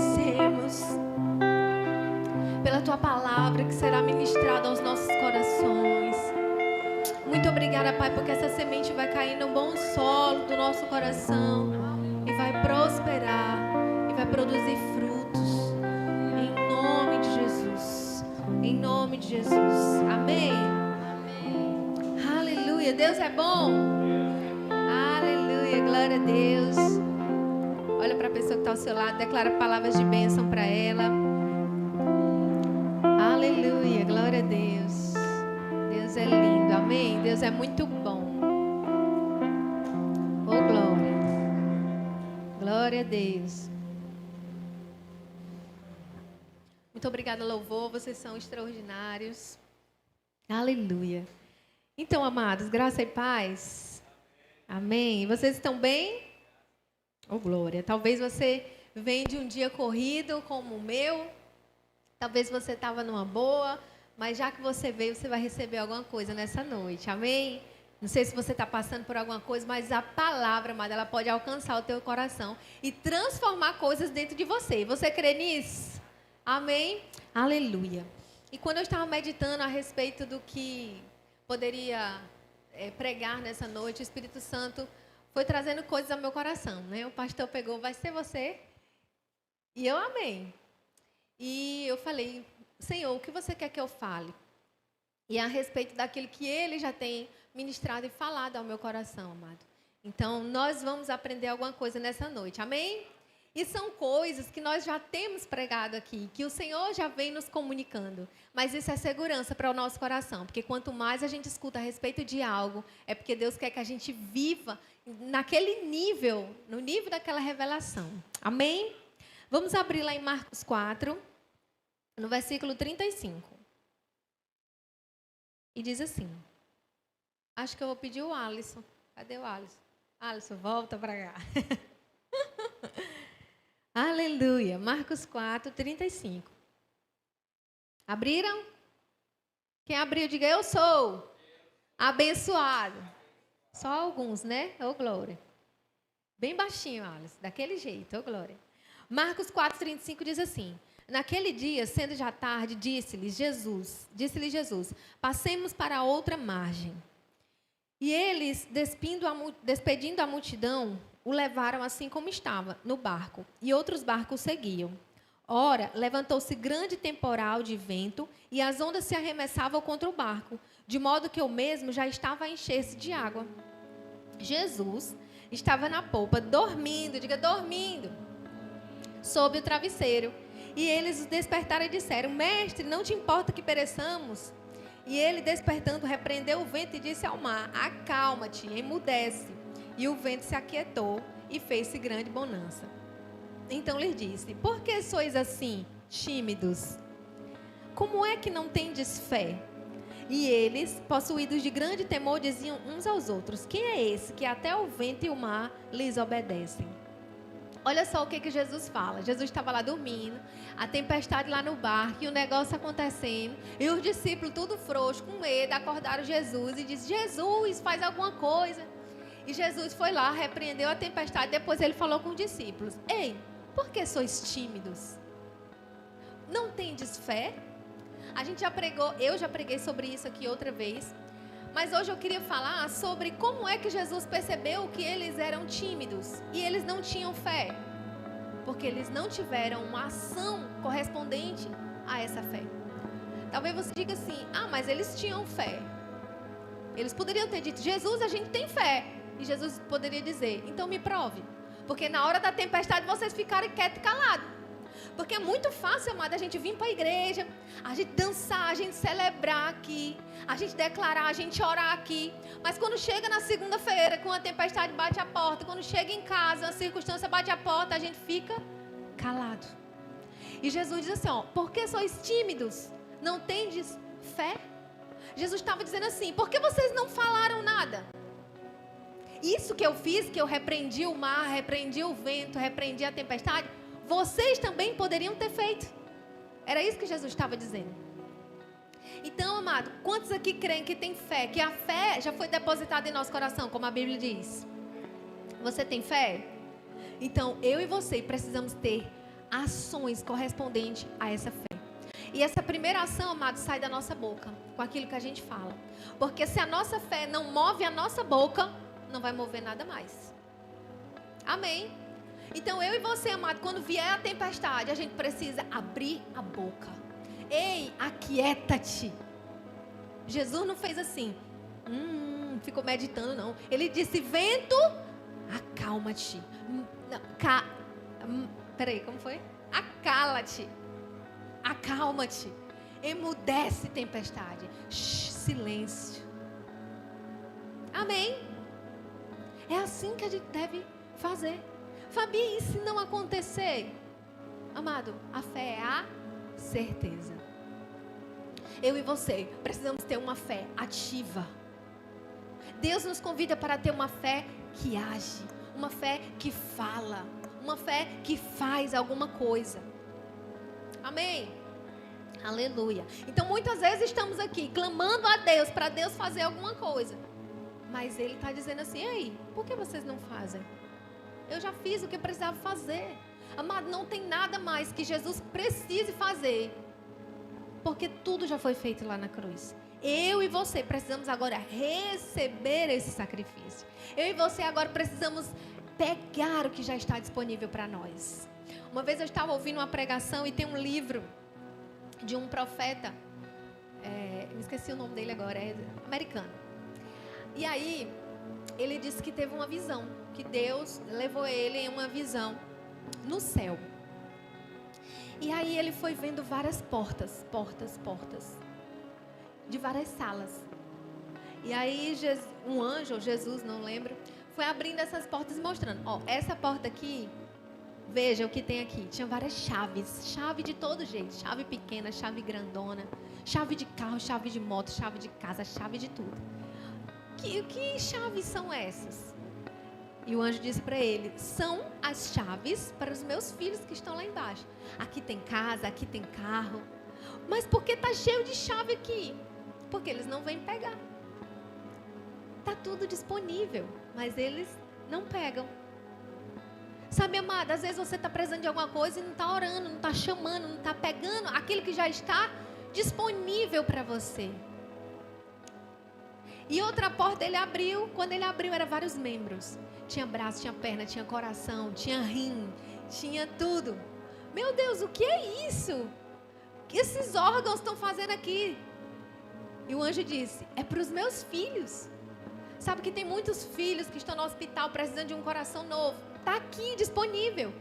agradecemos pela Tua palavra que será ministrada aos nossos corações. Muito obrigada, Pai, porque essa semente vai cair no bom solo do nosso coração e vai prosperar e vai produzir frutos. Em nome de Jesus. Em nome de Jesus. Amém. Aleluia. Deus é bom. Aleluia. Glória a Deus. Olha para a pessoa que está ao seu lado, declara palavras de bênção para ela. Aleluia, glória a Deus. Deus é lindo, amém? Deus é muito bom. Oh, glória. Glória a Deus. Muito obrigada, louvor, vocês são extraordinários. Aleluia. Então, amados, graça e paz. Amém. Vocês estão bem? Oh, glória. Talvez você venha de um dia corrido como o meu. Talvez você estava numa boa, mas já que você veio, você vai receber alguma coisa nessa noite. Amém? Não sei se você está passando por alguma coisa, mas a palavra, amada, ela pode alcançar o teu coração e transformar coisas dentro de você. Você crê nisso? Amém? Aleluia. E quando eu estava meditando a respeito do que poderia pregar nessa noite, o Espírito Santo foi trazendo coisas ao meu coração, né? O pastor pegou, vai ser você? E eu amei. E eu falei, Senhor, o que você quer que eu fale? E a respeito daquilo que Ele já tem ministrado e falado ao meu coração, amado. Então, nós vamos aprender alguma coisa nessa noite, amém? E são coisas que nós já temos pregado aqui, que o Senhor já vem nos comunicando. Mas isso é segurança para o nosso coração, porque quanto mais a gente escuta a respeito de algo, é porque Deus quer que a gente viva naquele nível, no nível daquela revelação. Amém? Vamos abrir lá em Marcos 4, no versículo 35. E diz assim. Acho que eu vou pedir o Alisson. Cadê o Alisson? Alisson, volta para cá. Aleluia. Marcos 4, 35. Abriram? Quem abriu, diga, eu sou abençoado. Só alguns, né? Ô, glória. Bem baixinho, Alisson. Daquele jeito, ô, glória. Marcos 4, 35 diz assim. Naquele dia, sendo já tarde, disse-lhe Jesus, passemos para a outra margem. E eles, despedindo a multidão, o levaram assim como estava, no barco, e outros barcos seguiam. Ora, levantou-se grande temporal de vento, e as ondas se arremessavam contra o barco, de modo que o mesmo já estava a encher-se de água. Jesus estava na polpa, dormindo, diga dormindo, sob o travesseiro. E eles o despertaram e disseram, mestre, não te importa que pereçamos? E ele, despertando, repreendeu o vento e disse ao mar, acalma-te, emudece. E o vento se aquietou e fez-se grande bonança. Então lhes disse, por que sois assim, tímidos? Como é que não tendes fé? E eles, possuídos de grande temor, diziam uns aos outros, quem é esse que até o vento e o mar lhes obedecem? Olha só o que Jesus fala. Jesus estava lá dormindo, a tempestade lá no barco, e o negócio acontecendo, e os discípulos tudo frouxo, com medo, acordaram Jesus e disse, Jesus, faz alguma coisa. E Jesus foi lá, repreendeu a tempestade, depois ele falou com os discípulos, ei, por que sois tímidos? Não tendes fé? A gente já pregou, eu já preguei sobre isso aqui outra vez, mas hoje eu queria falar sobre como é que Jesus percebeu que eles eram tímidos e eles não tinham fé. Porque eles não tiveram uma ação correspondente a essa fé. Talvez você diga assim, mas eles tinham fé. Eles poderiam ter dito, Jesus, a gente tem fé. E Jesus poderia dizer, então me prove. Porque na hora da tempestade vocês ficaram quietos e calados. Porque é muito fácil, amada, a gente vir para a igreja, a gente dançar, a gente celebrar aqui, a gente declarar, a gente orar aqui. Mas quando chega na segunda-feira, com a tempestade bate a porta, quando chega em casa, a circunstância bate a porta, a gente fica calado. E Jesus diz assim, por que sois tímidos? Não tendes fé? Jesus estava dizendo assim, por que vocês não falaram nada? Isso que eu fiz, que eu repreendi o mar, repreendi o vento, repreendi a tempestade, vocês também poderiam ter feito. Era isso que Jesus estava dizendo. Então, amado, quantos aqui creem que tem fé? Que a fé já foi depositada em nosso coração, como a Bíblia diz. Você tem fé? Então, eu e você precisamos ter ações correspondentes a essa fé. E essa primeira ação, amado, sai da nossa boca, com aquilo que a gente fala. Porque se a nossa fé não move a nossa boca, não vai mover nada mais. Amém? Então eu e você, amado, quando vier a tempestade, a gente precisa abrir a boca. Ei, aquieta-te. Jesus não fez assim, ficou meditando, não. Ele disse, vento, acalma-te. Peraí, como foi? Acala-te. Acalma-te. Emudece tempestade. Silêncio. Amém? É assim que a gente deve fazer. Fabi, e se não acontecer? Amado, a fé é a certeza. Eu e você precisamos ter uma fé ativa. Deus nos convida para ter uma fé que age, uma fé que fala, uma fé que faz alguma coisa. Amém? Aleluia. Então muitas vezes estamos aqui clamando a Deus para Deus fazer alguma coisa. Mas Ele está dizendo assim, ei, por que vocês não fazem? Eu já fiz o que eu precisava fazer. Amado, não tem nada mais que Jesus precise fazer. Porque tudo já foi feito lá na cruz. Eu e você precisamos agora receber esse sacrifício. Eu e você agora precisamos pegar o que já está disponível para nós. Uma vez eu estava ouvindo uma pregação e tem um livro de um profeta, me esqueci o nome dele agora, é americano. E aí, ele disse que teve uma visão, que Deus levou ele em uma visão no céu. E aí ele foi vendo várias portas, de várias salas. E aí um anjo, ou Jesus, não lembro, foi abrindo essas portas e mostrando, ó, essa porta aqui, veja o que tem aqui. Tinha várias chaves, chave de todo jeito, chave pequena, chave grandona, chave de carro, chave de moto, chave de casa, chave de tudo. Que chaves são essas? E o anjo disse para ele, são as chaves para os meus filhos que estão lá embaixo. Aqui tem casa, aqui tem carro. Mas por que está cheio de chave aqui? Porque eles não vêm pegar. Está tudo disponível, mas eles não pegam. Sabe, amada, às vezes você está precisando de alguma coisa e não está orando, não está chamando, não está pegando aquilo que já está disponível para você. E outra porta ele abriu, quando ele abriu eram vários membros. Tinha braço, tinha perna, tinha coração, tinha rim, tinha tudo. Meu Deus, o que é isso? O que esses órgãos estão fazendo aqui? E o anjo disse, é para os meus filhos. Sabe que tem muitos filhos que estão no hospital precisando de um coração novo. Está aqui disponível.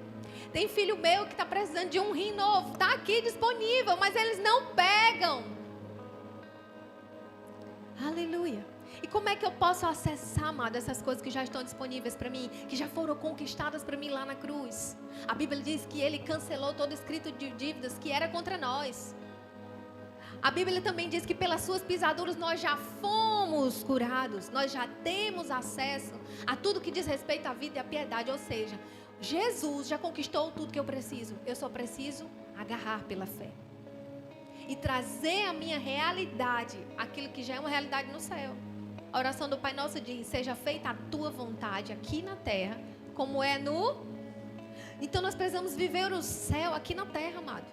Tem filho meu que está precisando de um rim novo. Está aqui disponível, mas eles não pegam. Aleluia. E como é que eu posso acessar, amado, essas coisas que já estão disponíveis para mim, que já foram conquistadas para mim lá na cruz? A Bíblia diz que Ele cancelou todo escrito de dívidas que era contra nós. A Bíblia também diz que pelas suas pisaduras nós já fomos curados, nós já temos acesso a tudo que diz respeito à vida e à piedade, ou seja, Jesus já conquistou tudo que eu preciso, eu só preciso agarrar pela fé. E trazer a minha realidade, aquilo que já é uma realidade no céu. A oração do Pai Nosso diz, seja feita a tua vontade aqui na terra, como é no... Então nós precisamos viver o céu aqui na terra, amado.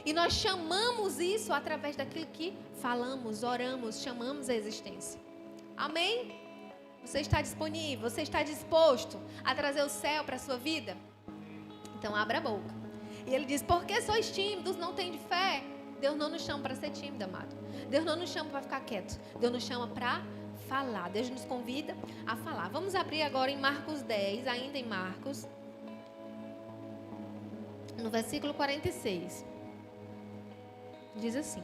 E nós chamamos isso através daquilo que falamos, oramos, chamamos a existência. Amém? Você está disponível? Você está disposto a trazer o céu para a sua vida? Então abra a boca. E ele diz, por que sois tímidos, não tem de fé? Deus não nos chama para ser tímido, amado. Deus não nos chama para ficar quieto. Deus nos chama para falar. Deus nos convida a falar. Vamos abrir agora em Marcos 10, ainda em Marcos, no versículo 46. Diz assim,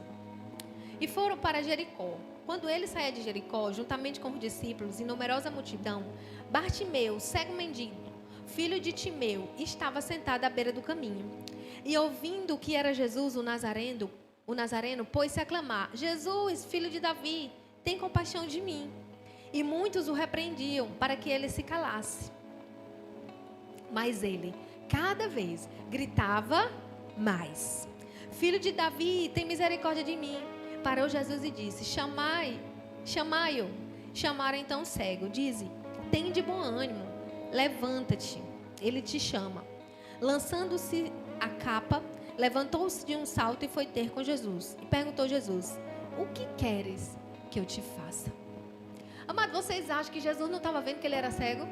e foram para Jericó. Quando ele saía de Jericó, juntamente com os discípulos e numerosa multidão, Bartimeu, cego mendigo, filho de Timeu, estava sentado à beira do caminho. E ouvindo que era Jesus o Nazareno pôs-se a clamar, Jesus, filho de Davi, tem compaixão de mim. E muitos o repreendiam para que ele se calasse. Mas ele, cada vez, gritava mais. Filho de Davi, tem misericórdia de mim. Parou Jesus e disse, chamai-o. Chamaram então o cego, dize, tem de bom ânimo, levanta-te, ele te chama. Lançando-se a capa, levantou-se de um salto e foi ter com Jesus. E perguntou a Jesus: o que queres que eu te faça? Amado, vocês acham que Jesus não estava vendo que ele era cego?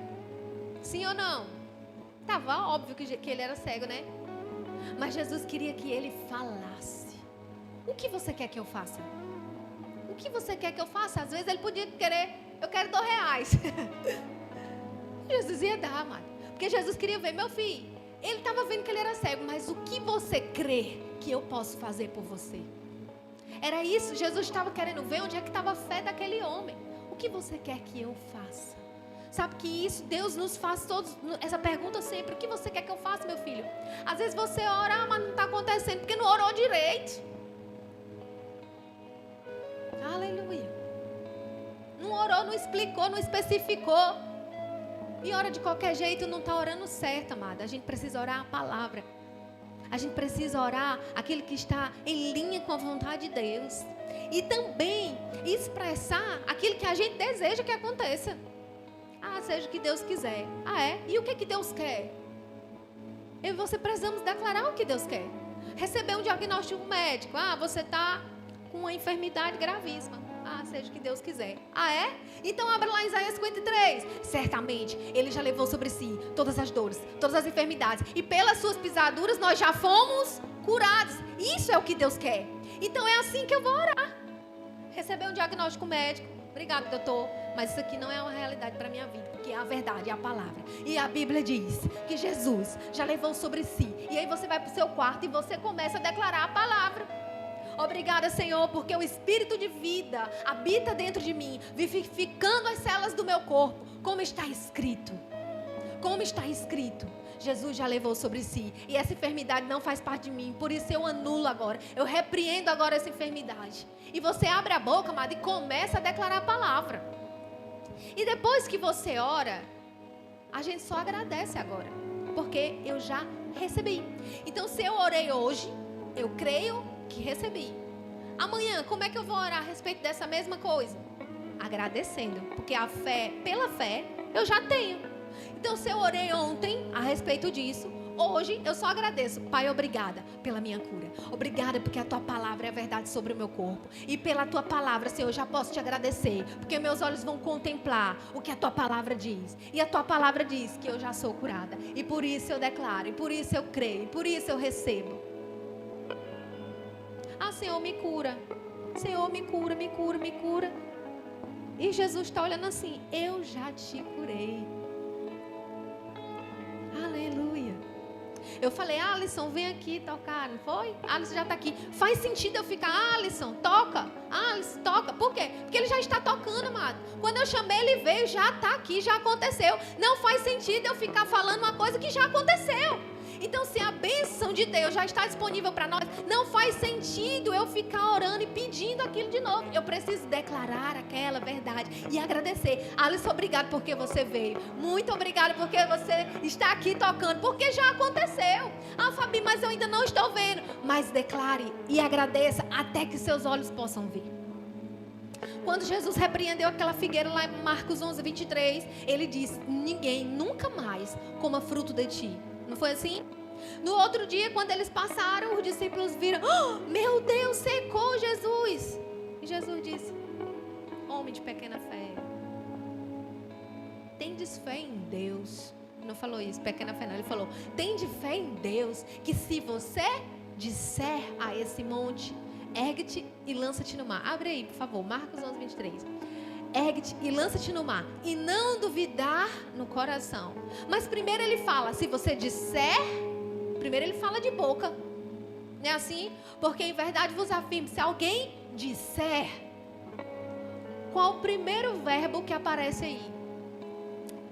Sim ou não? Estava óbvio que ele era cego, né? Mas Jesus queria que ele falasse. O que você quer que eu faça? O que você quer que eu faça? Às vezes ele podia querer, eu quero R$2. Jesus ia dar, amado. Porque Jesus queria ver, meu filho, ele estava vendo que ele era cego, mas o que você crê que eu posso fazer por você? Era isso, Jesus estava querendo ver onde é que estava a fé daquele homem. O que você quer que eu faça? Sabe que isso, Deus nos faz todos, essa pergunta sempre: o que você quer que eu faça, meu filho? Às vezes você ora, mas não está acontecendo, porque não orou direito. Aleluia. Não orou, não explicou, não especificou. E ora de qualquer jeito, não está orando certo, amada. A gente precisa orar a palavra. A gente precisa orar aquilo que está em linha com a vontade de Deus. E também expressar aquilo que a gente deseja que aconteça. Ah, seja o que Deus quiser. Ah, é? E o que Deus quer? Eu e você precisamos declarar o que Deus quer. Receber um diagnóstico médico. Ah, você está com uma enfermidade gravíssima. Ah, seja o que Deus quiser. Ah, é? Então abra lá em Isaías 53. Certamente, Ele já levou sobre si todas as dores, todas as enfermidades. E pelas suas pisaduras nós já fomos curados. Isso é o que Deus quer. Então é assim que eu vou orar. Receber um diagnóstico médico. Obrigado, doutor. Mas isso aqui não é uma realidade para a minha vida. Porque é a verdade, é a palavra. E a Bíblia diz que Jesus já levou sobre si. E aí você vai para o seu quarto e você começa a declarar a palavra. Obrigada, Senhor, porque o Espírito de vida habita dentro de mim, vivificando as células do meu corpo, como está escrito. Como está escrito, Jesus já levou sobre si, e essa enfermidade não faz parte de mim, por isso eu anulo agora, eu repreendo agora essa enfermidade. E você abre a boca, amado, e começa a declarar a palavra. E depois que você ora, a gente só agradece agora, porque eu já recebi. Então, se eu orei hoje, eu creio que recebi. Amanhã, como é que eu vou orar a respeito dessa mesma coisa? Agradecendo, porque a fé, pela fé, eu já tenho. Então, se eu orei ontem a respeito disso, hoje eu só agradeço. Pai, obrigada pela minha cura. Obrigada porque a tua palavra é a verdade sobre o meu corpo. E pela tua palavra, Senhor, eu já posso te agradecer, porque meus olhos vão contemplar o que a tua palavra diz. E a tua palavra diz que eu já sou curada. E por isso eu declaro, e por isso eu creio, e por isso eu recebo. Ah, Senhor, me cura. Senhor, me cura, me cura, me cura. E Jesus está olhando assim: eu já te curei. Aleluia. Eu falei: Alisson, vem aqui tocar, não foi? Alisson já está aqui. Faz sentido eu ficar: Alisson, toca. Alisson, toca. Por quê? Porque ele já está tocando, amado. Quando eu chamei, ele veio, já está aqui, já aconteceu. Não faz sentido eu ficar falando uma coisa que já aconteceu. Então, se a bênção de Deus já está disponível para nós, não faz sentido eu ficar orando e pedindo aquilo de novo. Eu preciso declarar aquela verdade e agradecer. Alisson, obrigado porque você veio. Muito obrigado porque você está aqui tocando, porque já aconteceu. Ah, Fabi, mas eu ainda não estou vendo. Mas declare e agradeça até que seus olhos possam ver. Quando Jesus repreendeu aquela figueira lá em Marcos 11, 23, ele disse: ninguém nunca mais coma fruto de ti. Não foi assim? No outro dia, quando eles passaram, os discípulos viram: oh, meu Deus, secou Jesus. E Jesus disse: homem de pequena fé, tendes fé em Deus. Não falou isso, pequena fé não. Ele falou: tende fé em Deus, que se você disser a esse monte, ergue-te e lança-te no mar. Abre aí, por favor, Marcos 11, 23. Ergue-te e lança-te no mar, e não duvidar no coração. Mas primeiro ele fala: se você disser, primeiro ele fala de boca, não é assim? Porque em verdade vos afirmo, se alguém disser, qual o primeiro verbo que aparece aí?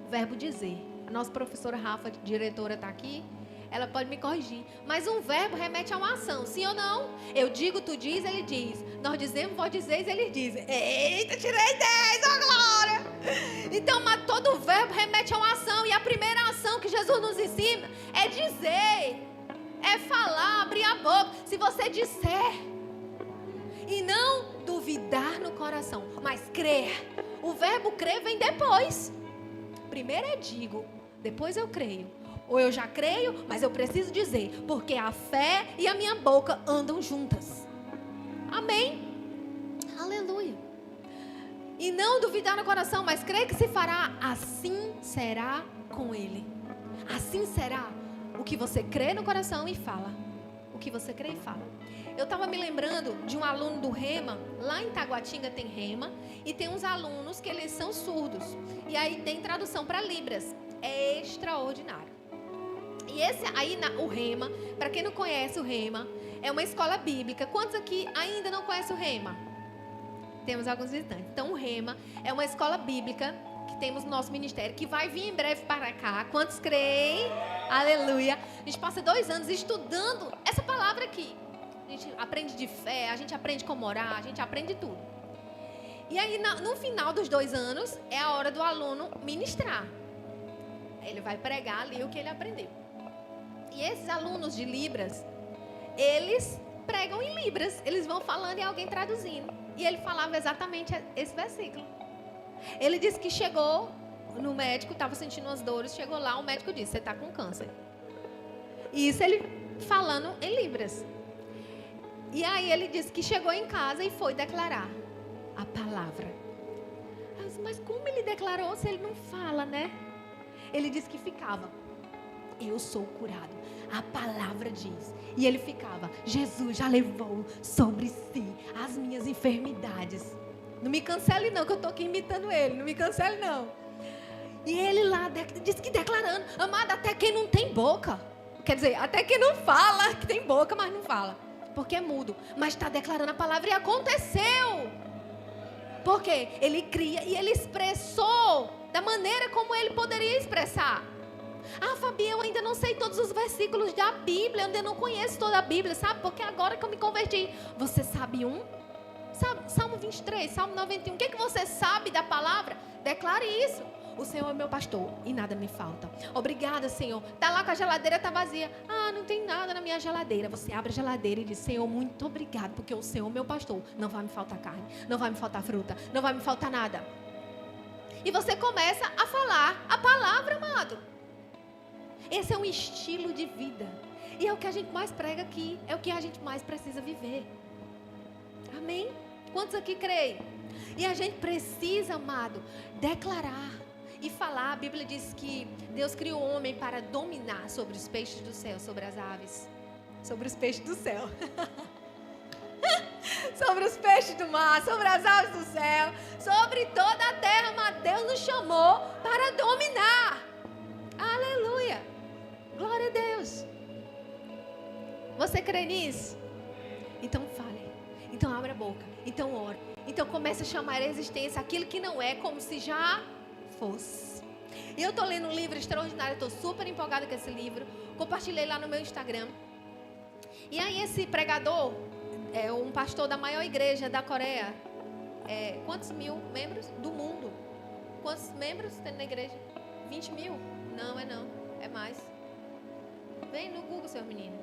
O verbo dizer. A nossa professora Rafa, diretora, está aqui. Ela pode me corrigir. Mas um verbo remete a uma ação, sim ou não? Eu digo, tu diz, ele diz. Nós dizemos, vós dizeis, ele diz. Eita, tirei 10, ó glória! Então, mas todo verbo remete a uma ação. E a primeira ação que Jesus nos ensina é dizer. É falar, abrir a boca. Se você disser. E não duvidar no coração, mas crer. O verbo crer vem depois. Primeiro eu digo, depois eu creio. Ou eu já creio, mas eu preciso dizer, porque a fé e a minha boca andam juntas. Amém? Aleluia. E não duvidar no coração, mas crer que se fará, assim será com ele. Assim será o que você crê no coração e fala. O que você crê e fala. Eu estava me lembrando de um aluno do Rema. Lá em Taguatinga tem Rema. E tem uns alunos que eles são surdos. E aí tem tradução para Libras. É extraordinário. E esse aí, o Rema, para quem não conhece o Rema, é uma escola bíblica. Quantos aqui ainda não conhecem o Rema? Temos alguns visitantes. Então o Rema é uma escola bíblica que temos no nosso ministério, que vai vir em breve para cá. Quantos creem? Aleluia. A gente passa 2 anos estudando essa palavra aqui. A gente aprende de fé, a gente aprende como orar, a gente aprende tudo. E aí, no final dos 2 anos, é a hora do aluno ministrar. Ele vai pregar ali o que ele aprendeu. E esses alunos de Libras, eles pregam em Libras. Eles vão falando e alguém traduzindo. E ele falava exatamente esse versículo. Ele disse que chegou no médico, estava sentindo umas dores. Chegou lá, o médico disse, você está com câncer. E isso ele falando em Libras. E aí ele disse que chegou em casa e foi declarar a palavra. Eu disse, mas como ele declarou se ele não fala, né? Ele disse que ficava, eu sou curado. A palavra diz. E ele ficava, Jesus já levou sobre si as minhas enfermidades. Não me cancele não, que eu estou aqui imitando ele. Não me cancele não. E ele lá disse que declarando, amado, até quem não tem boca. Quer dizer, até quem não fala, que tem boca, mas não fala. Porque é mudo. Mas está declarando a palavra e aconteceu. Porque ele cria e ele expressou da maneira como ele poderia expressar. Ah, Fabi, eu ainda não sei todos os versículos da Bíblia, eu ainda não conheço toda a Bíblia, sabe? Porque agora que eu me converti, você sabe um? Sabe, Salmo 23, Salmo 91, o que você sabe da palavra? Declare isso. O Senhor é meu pastor e nada me falta. Obrigada, Senhor. Está lá com a geladeira, está vazia. Ah, não tem nada na minha geladeira. Você abre a geladeira e diz, Senhor, muito obrigado, porque o Senhor é meu pastor. Não vai me faltar carne, não vai me faltar fruta, não vai me faltar nada. E você começa a falar a palavra, amado. Esse é um estilo de vida. E é o que a gente mais prega aqui. É o que a gente mais precisa viver. Amém? Quantos aqui creem? E a gente precisa, amado, declarar e falar. A Bíblia diz que Deus criou o homem para dominar sobre os peixes do céu, sobre as aves. Sobre os peixes do céu. Sobre os peixes do mar, sobre as aves do céu, sobre toda a terra. Mas Deus nos chamou para dominar. Aleluia. Glória a Deus. Você crê nisso? Então fale. Então abra a boca. Então ore. Então comece a chamar a existência aquilo que não é como se já fosse. E eu estou lendo um livro extraordinário. Estou super empolgada com esse livro. Compartilhei lá no meu Instagram. E aí esse pregador é um pastor da maior igreja da Coreia. Quantos mil membros do mundo? Quantos membros tem na igreja? 20 mil? Não, não. É mais. Vem no Google, seu menino.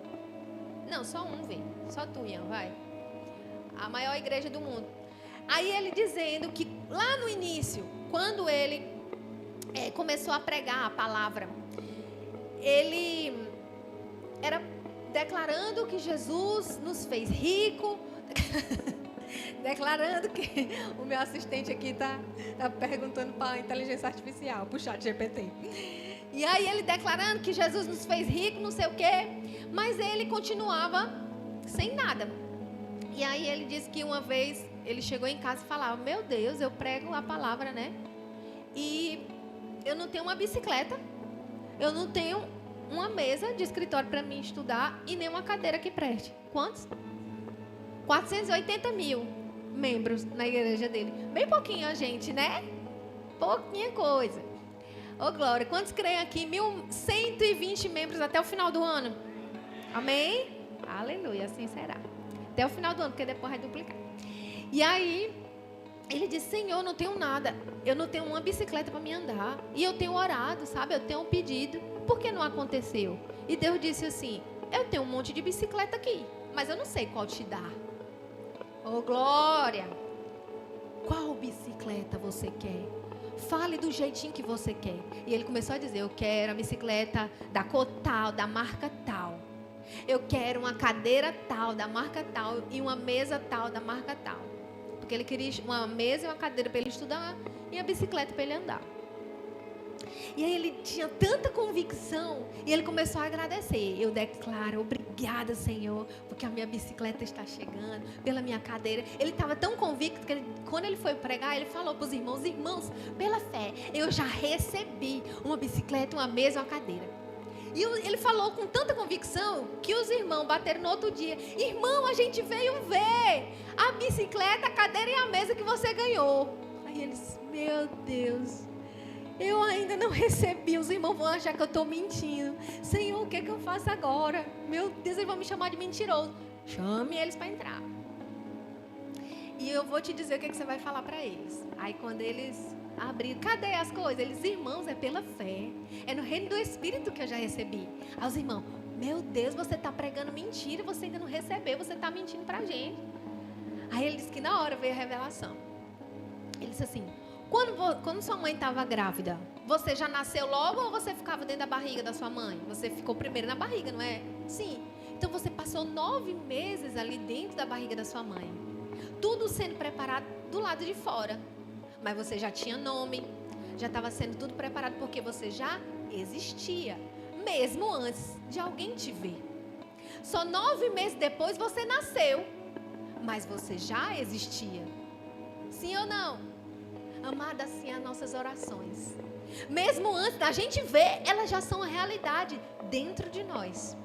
Não, só um vem. Só tu, Ian, vai. A maior igreja do mundo. Aí ele dizendo que lá no início, quando ele começou a pregar a palavra, ele era declarando que Jesus nos fez rico. Declarando que o meu assistente aqui tá perguntando para a inteligência artificial, para o chat GPT. E aí ele declarando que Jesus nos fez rico, não sei o quê. Mas ele continuava sem nada. E aí ele disse que uma vez ele chegou em casa e falava, meu Deus, eu prego a palavra, né? E eu não tenho uma bicicleta, eu não tenho uma mesa de escritório para mim estudar e nem uma cadeira que preste. Quantos? 480 mil membros na igreja dele. Bem pouquinho a gente, né? Pouquinha coisa. Ô, Glória, quantos creem aqui? 1.120 membros até o final do ano. Amém? Aleluia, assim será. Até o final do ano, porque depois vai duplicar. E aí, ele disse, Senhor, eu não tenho nada. Eu não tenho uma bicicleta para me andar. E eu tenho orado, sabe? Eu tenho pedido. Por que não aconteceu? E Deus disse assim, eu tenho um monte de bicicleta aqui, mas eu não sei qual te dar. Ô, Glória, qual bicicleta você quer? Fale do jeitinho que você quer. E ele começou a dizer, eu quero a bicicleta da cor tal, da marca tal. Eu quero uma cadeira tal, da marca tal, e uma mesa tal, da marca tal. Porque ele queria uma mesa e uma cadeira para ele estudar e a bicicleta para ele andar. E aí ele tinha tanta convicção e ele começou a agradecer. Eu declaro, obrigada, Senhor, porque a minha bicicleta está chegando, pela minha cadeira. Ele estava tão convicto que quando ele foi pregar, ele falou para os irmãos, pela fé, eu já recebi uma bicicleta, uma mesa, uma cadeira. E ele falou com tanta convicção que os irmãos bateram no outro dia. Irmão, a gente veio ver a bicicleta, a cadeira e a mesa que você ganhou. Aí eles, meu Deus, eu ainda não recebi. Os irmãos vão achar que eu estou mentindo. Senhor, o que é que eu faço agora? Meu Deus, eles vão me chamar de mentiroso. Chame eles para entrar. E eu vou te dizer o que é que você vai falar para eles. Aí quando eles abrir, cadê as coisas? Eles, irmãos, é pela fé. É no reino do Espírito que eu já recebi. Aí os irmãos, meu Deus, você está pregando mentira, você ainda não recebeu, você está mentindo para a gente. Aí ele disse que na hora veio a revelação. Ele disse assim, quando sua mãe estava grávida, você já nasceu logo ou você ficava dentro da barriga da sua mãe? Você ficou primeiro na barriga, não é? Sim. Então você passou 9 meses ali dentro da barriga da sua mãe. Tudo sendo preparado do lado de fora. Mas você já tinha nome, já estava sendo tudo preparado porque você já existia, mesmo antes de alguém te ver. Só 9 meses depois você nasceu, mas você já existia. Sim ou não? Amada, assim as nossas orações. Mesmo antes da gente ver, elas já são a realidade dentro de nós.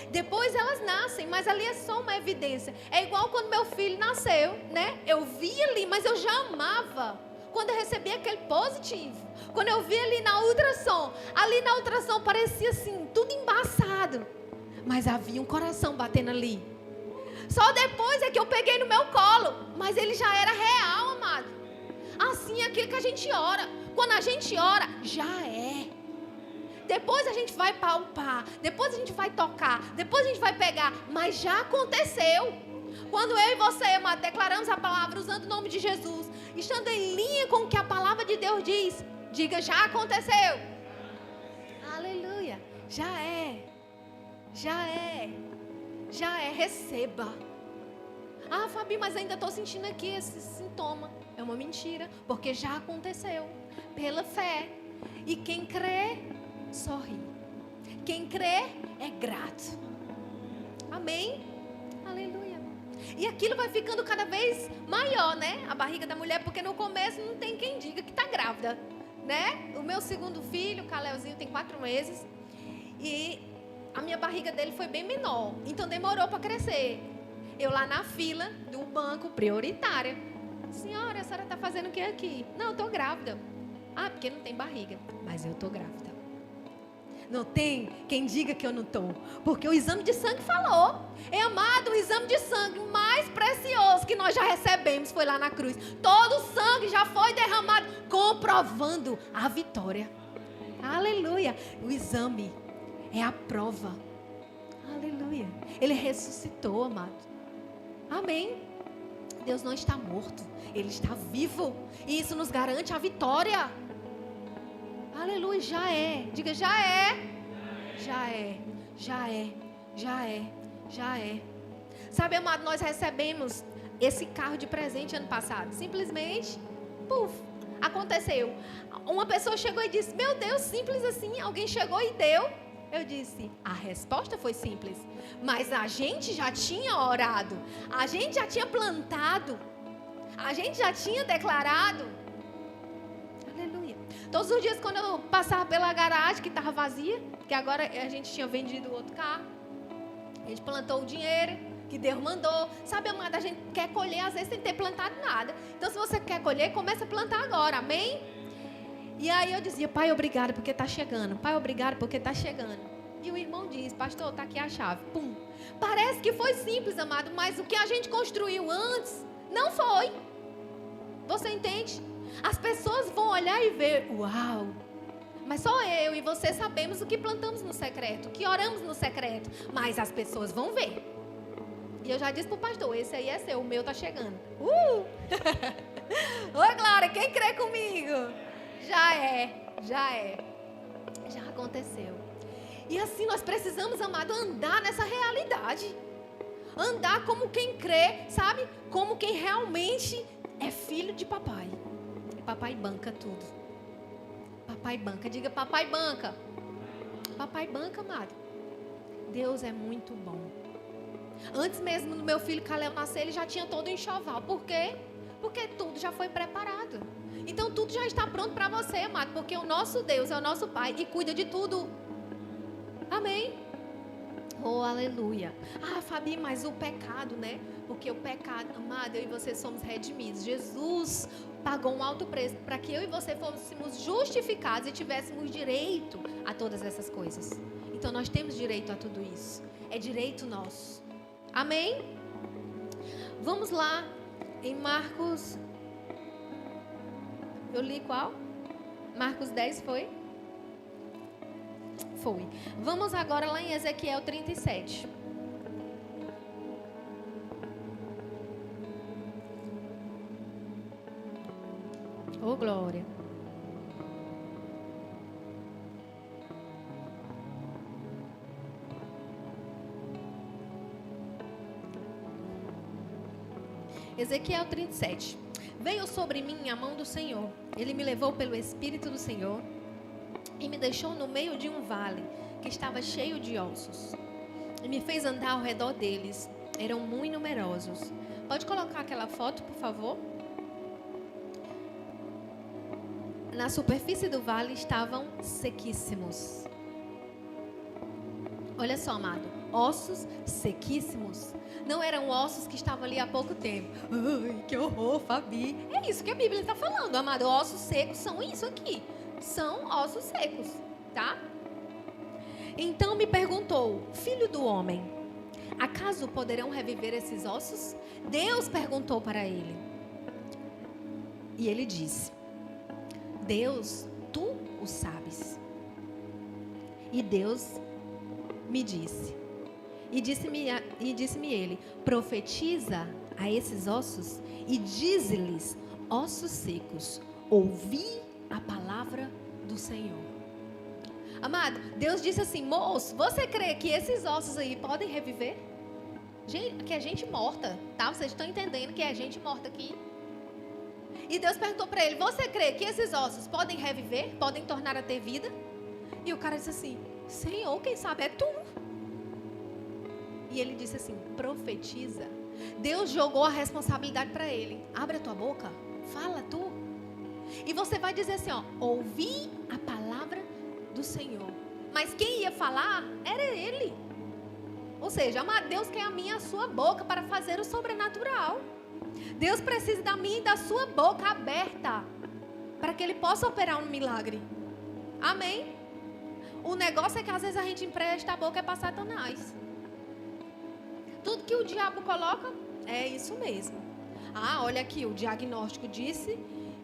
Depois elas nascem, mas ali é só uma evidência. É igual quando meu filho nasceu, né? Eu vi ali, mas eu já amava. Quando eu recebi aquele positivo, quando eu vi ali na ultrassom parecia assim, tudo embaçado, mas havia um coração batendo ali. Só depois é que eu peguei no meu colo, mas ele já era real, amado. Assim é aquilo que a gente ora. Quando a gente ora, já é. Depois a gente vai palpar, depois a gente vai tocar, depois a gente vai pegar, mas já aconteceu. Quando eu e você, amado, declaramos a palavra usando o nome de Jesus, estando em linha com o que a palavra de Deus diz, diga, já aconteceu. Aleluia. Já é. Já é. Já é. Receba. Ah, Fabi, mas ainda estou sentindo aqui esse sintoma. É uma mentira, porque já aconteceu. Pela fé. E quem crê, sorri. Quem crê, é grato. Amém? Aleluia. E aquilo vai ficando cada vez maior, né? A barriga da mulher, porque no começo não tem quem diga que está grávida, né? O meu segundo filho, o Caleuzinho, tem 4 meses. E a minha barriga dele foi bem menor. Então demorou para crescer. Eu lá na fila do banco prioritária. Senhora, a senhora está fazendo o que aqui? Não, eu estou grávida. Ah, porque não tem barriga. Mas eu estou grávida. Não tem quem diga que eu não estou. Porque o exame de sangue falou. É, amado, o exame de sangue mais precioso que nós já recebemos foi lá na cruz. Todo o sangue já foi derramado, comprovando a vitória. Aleluia. O exame é a prova. Aleluia. Ele ressuscitou, amado. Amém. Deus não está morto. Ele está vivo. E isso nos garante a vitória. Aleluia, já é. Diga, já é. Já é. Já é. Já é. Já é. Sabe, amado, nós recebemos esse carro de presente ano passado. Simplesmente, puf, aconteceu. Uma pessoa chegou e disse, meu Deus, simples assim. Alguém chegou e deu. Eu disse, a resposta foi simples. Mas a gente já tinha orado. A gente já tinha plantado. A gente já tinha declarado. Aleluia. Todos os dias quando eu passava pela garagem que estava vazia, que agora a gente tinha vendido o outro carro, a gente plantou o dinheiro que Deus mandou. Sabe, amada, a gente quer colher às vezes sem ter plantado nada. Então se você quer colher, comece a plantar agora, amém? E aí eu dizia, pai, obrigado porque está chegando. Pai, obrigado porque está chegando. E o irmão diz, pastor, está aqui a chave. Pum. Parece que foi simples, amado, mas o que a gente construiu antes, não foi. Você entende? As pessoas vão olhar e ver, uau. Mas só eu e você sabemos o que plantamos no secreto, o que oramos no secreto. Mas as pessoas vão ver. E eu já disse para o pastor, esse aí é seu, o meu está chegando. Oi, Glória, quem crê comigo? Já aconteceu. E assim nós precisamos, amado, andar nessa realidade. Andar como quem crê, sabe? Como quem realmente é filho de papai. E papai banca tudo. Papai banca, diga papai banca. Papai banca, amado. Deus é muito bom. Antes mesmo do meu filho Caleb nascer, ele já tinha todo o enxoval. Por quê? Porque tudo já foi preparado. Então tudo já está pronto para você, amado. Porque o nosso Deus é o nosso Pai e cuida de tudo. Amém? Oh, aleluia. Ah, Fabi, mas o pecado, né? Porque o pecado, amado, eu e você somos redimidos. Jesus pagou um alto preço para que eu e você fôssemos justificados e tivéssemos direito a todas essas coisas. Então nós temos direito a tudo isso. É direito nosso. Amém? Vamos lá em Marcos. Eu li qual? Marcos 10 foi? Foi. Vamos agora lá em Ezequiel 37. Oh, glória. Ezequiel 37. Veio sobre mim a mão do Senhor. Ele me levou pelo Espírito do Senhor e me deixou no meio de um vale que estava cheio de ossos. E me fez andar ao redor deles. Eram muito numerosos. Pode colocar aquela foto, por favor? Na superfície do vale estavam sequíssimos. Olha só, amado. Ossos sequíssimos. Não eram ossos que estavam ali há pouco tempo. Ai, que horror, Fabi. É isso que a Bíblia está falando, amado. Ossos secos são isso aqui. São ossos secos, tá? Então me perguntou: filho do homem, acaso poderão reviver esses ossos? Deus perguntou para ele. E ele disse: Deus, tu o sabes. E Deus me disse. E disse-me ele: profetiza a esses ossos e dize-lhes: ossos secos, ouvi a palavra do Senhor. Amado, Deus disse assim: moço, você crê que esses ossos aí podem reviver? Que é gente morta, tá? Vocês estão entendendo que é gente morta aqui? E Deus perguntou para ele: você crê que esses ossos podem reviver? Podem tornar a ter vida? E o cara disse assim: Senhor, quem sabe é tu. E ele disse assim: profetiza. Deus jogou a responsabilidade para ele. Abre a tua boca, fala tu. E você vai dizer assim, ó: ouvi a palavra do Senhor. Mas quem ia falar era ele. Ou seja, amado, Deus quer a minha e a sua boca para fazer o sobrenatural. Deus precisa da minha e da sua boca aberta para que ele possa operar um milagre. Amém? O negócio é que às vezes a gente empresta a boca é para Satanás. Tudo que o diabo coloca é isso mesmo. Ah, olha aqui, o diagnóstico disse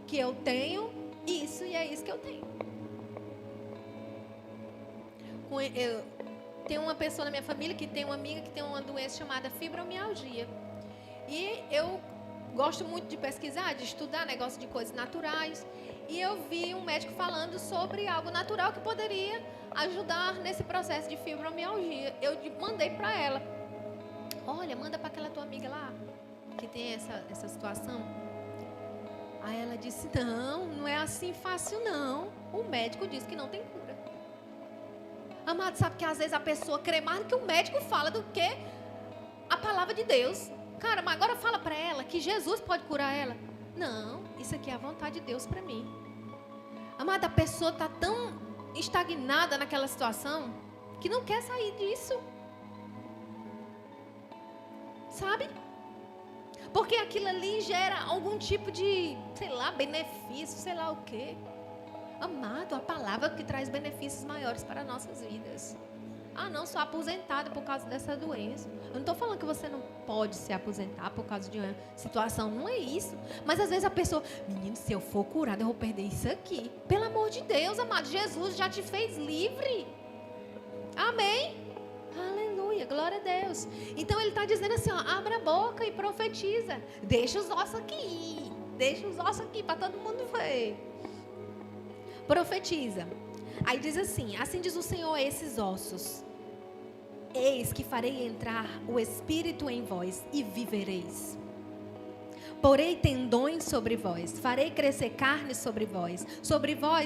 que eu tenho isso e é isso que eu tenho. Tem uma pessoa na minha família que tem uma amiga que tem uma doença chamada fibromialgia. E eu gosto muito de pesquisar, de estudar negócio de coisas naturais. E eu vi um médico falando sobre algo natural que poderia ajudar nesse processo de fibromialgia. Eu mandei para ela: olha, manda para aquela tua amiga lá que tem essa situação. Aí ela disse: não é assim fácil não. O médico disse que não tem cura. Amado, sabe que às vezes a pessoa crê mais do que o médico fala do que a palavra de Deus. Cara, mas agora fala para ela que Jesus pode curar ela. Não, isso aqui é a vontade de Deus para mim. Amado, a pessoa está tão estagnada naquela situação que não quer sair disso. Sabe? Porque aquilo ali gera algum tipo de, sei lá, benefício, sei lá o quê. Amado, a palavra que traz benefícios maiores para nossas vidas. Ah, não, sou aposentada por causa dessa doença. Eu não estou falando que você não pode se aposentar por causa de uma situação. Não é isso. Mas às vezes a pessoa: menino, se eu for curada, eu vou perder isso aqui. Pelo amor de Deus, amado, Jesus já te fez livre. Amém? Aleluia, glória a Deus. Então ele está dizendo assim, ó: abra a boca e profetiza. Deixa os ossos aqui. Deixa os ossos aqui para todo mundo ver. profetiza. Aí diz assim: assim diz o Senhor a esses ossos: eis que farei entrar o Espírito em vós e vivereis. Porei tendões sobre vós, farei crescer carne sobre vós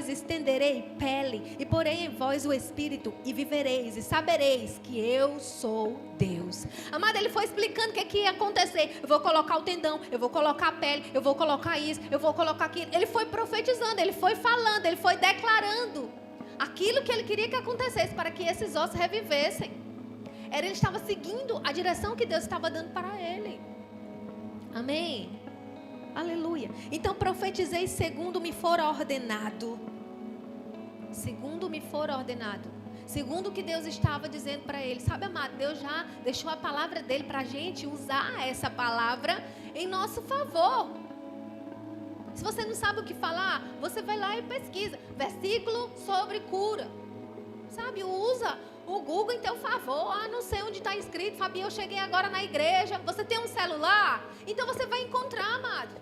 estenderei pele, e porei em vós o Espírito, e vivereis, e sabereis que eu sou Deus. Amado, ele foi explicando o que ia acontecer. Eu vou colocar o tendão, eu vou colocar a pele, eu vou colocar isso, eu vou colocar aquilo. Ele foi profetizando, ele foi falando, ele foi declarando aquilo que ele queria que acontecesse para que esses ossos revivessem. Ele estava seguindo a direção que Deus estava dando para ele. Amém? Aleluia. Então profetizei segundo me for ordenado. Segundo me for ordenado. Segundo o que Deus estava dizendo para ele. Sabe, amado, Deus já deixou a palavra dele para a gente usar essa palavra em nosso favor. Se você não sabe o que falar, você vai lá e pesquisa. Versículo sobre cura. Sabe, usa o Google em teu favor. Não sei onde está escrito. Fabi, eu cheguei agora na igreja. Você tem um celular? Então você vai encontrar, amado.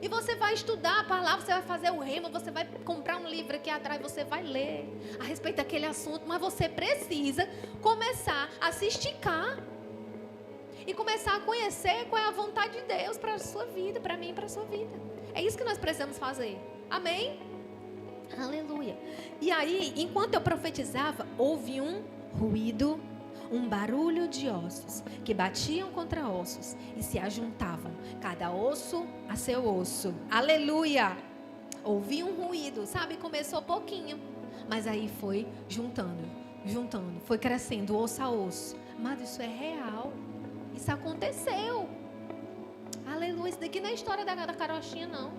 E você vai estudar a palavra, você vai fazer o rema, você vai comprar um livro aqui atrás, você vai ler a respeito daquele assunto. Mas você precisa começar a se esticar. E começar a conhecer qual é a vontade de Deus para a sua vida, para mim e para a sua vida. É isso que nós precisamos fazer. Amém? Aleluia. E aí, enquanto eu profetizava, houve um ruído, um barulho de ossos que batiam contra ossos e se ajuntavam, cada osso a seu osso. Aleluia! Ouvi um ruído, sabe? Começou pouquinho, mas aí foi juntando, foi crescendo osso a osso. Mas isso é real. Isso aconteceu. Aleluia. Isso daqui não é história da carochinha, não.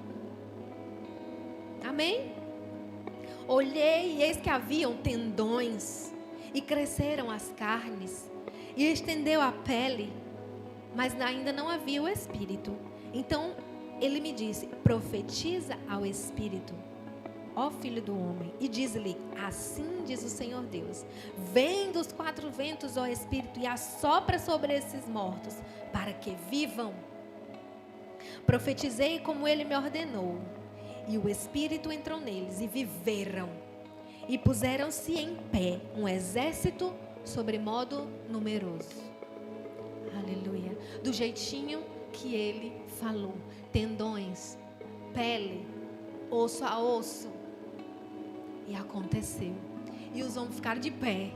Amém? Olhei e eis que haviam tendões, e cresceram as carnes, e estendeu a pele, mas ainda não havia o Espírito. Então ele me disse: profetiza ao Espírito, ó filho do homem, e diz-lhe: assim diz o Senhor Deus, vem dos quatro ventos, ó Espírito, e assopra sobre esses mortos, para que vivam. Profetizei como ele me ordenou, e o Espírito entrou neles, e viveram. E puseram-se em pé um exército sobremodo numeroso. Aleluia. Do jeitinho que ele falou. Tendões, pele, osso a osso. E aconteceu. E os homens ficaram de pé.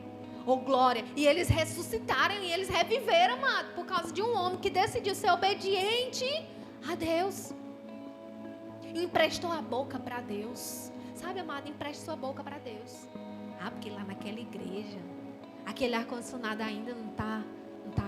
Oh, glória. E eles ressuscitaram e eles reviveram, amado. Por causa de um homem que decidiu ser obediente a Deus. Emprestou a boca para Deus. Sabe, amado, empreste sua boca para Deus. Porque lá naquela igreja, aquele ar-condicionado ainda não tá